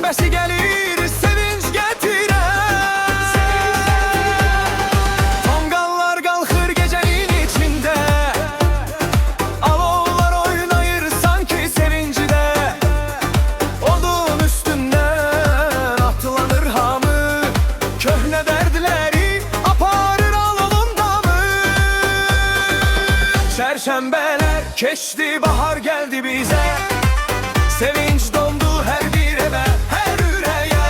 Çərşənbəsi gəlir, sevinç gətirər. Tonqallar qalxır gecənin içində, alovlar oynayır sanki sevincidə. Odun üstündən atlanır hamı, köhnə dərdləri aparır alovunda mı? Çərşənbələr keçdi, bahar gəldi bizə. Sevinç dondu hər bir evə, hər ürəyə.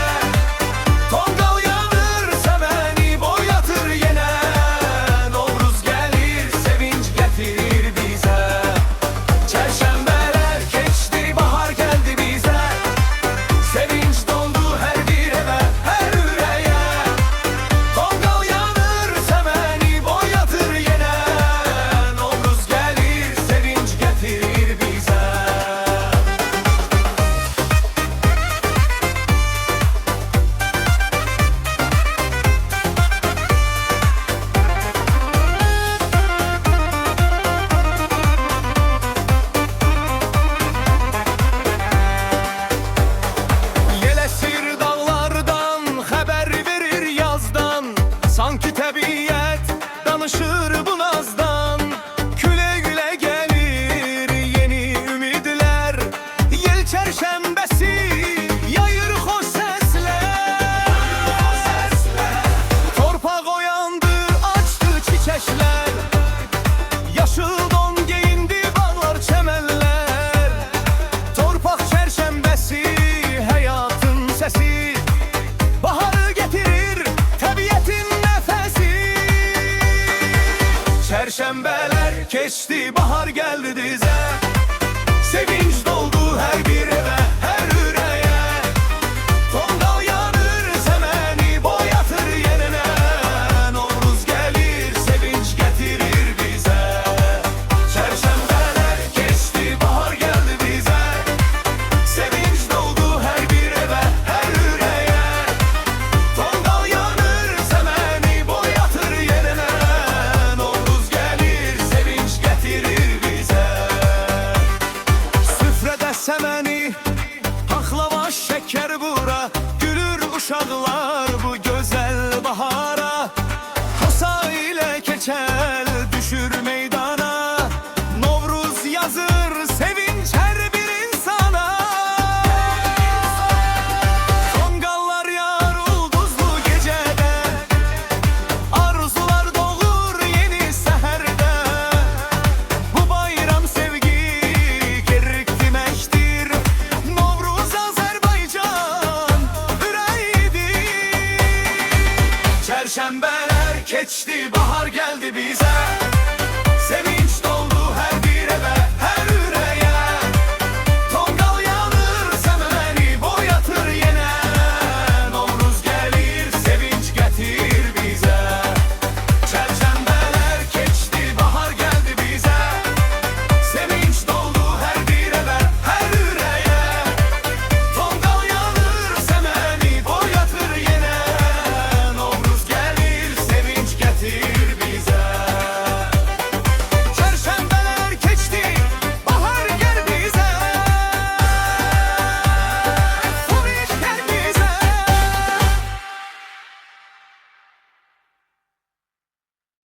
Tonqal yanır, səməni boyatır yenə. Novruz gəlir, sevinç gətirir bizə. Çərşənbələr keçdi, bahar gəldi bizə. Sevinç dondu hər bir evə, hər ürəyə. Tonqal yanır, səməni boyatır yenə. Novruz gəlir, sevinç gətirir bizə. Sanki təbiət danışır bu nazdan. Gülə gülə gəlir yeni ümidlər. Yel çərşənbəsi yayır xoş səslər. Torpaq oyandı, açdı çiçəklər. Yaşıl don geyindi bağlar, çəmənlər. Torpaq çərşənbəsi həyatın səsi. Baharı getirir təbiətin. Çərşənbələr keçdi, bahar gəldi dizə. Sevinç doldu hər bir evə, hər ürəyə. Tonqal yanır, səməni boyatır yenə. Novruz gəlir, sevinç gətirir bizə. Çərşənbələr keçdi, bahar gəldi bizə. Sevinç doldu hər bir evə, hər ürəyə. Tonqal yanır, səməni boyatır yenə. Səməni, paxlava, şəkər bura. Gülür uşaqlar bu gözəl bahara. Kosa ilə keçəl düşür meydana. Novruz yazır sevinç hər bir insana. Tonqallar yar ulduzlu gecədə. Arzular doğur yeni səhərdə. Bu bayram sevgi Çərşənbələr keçdi.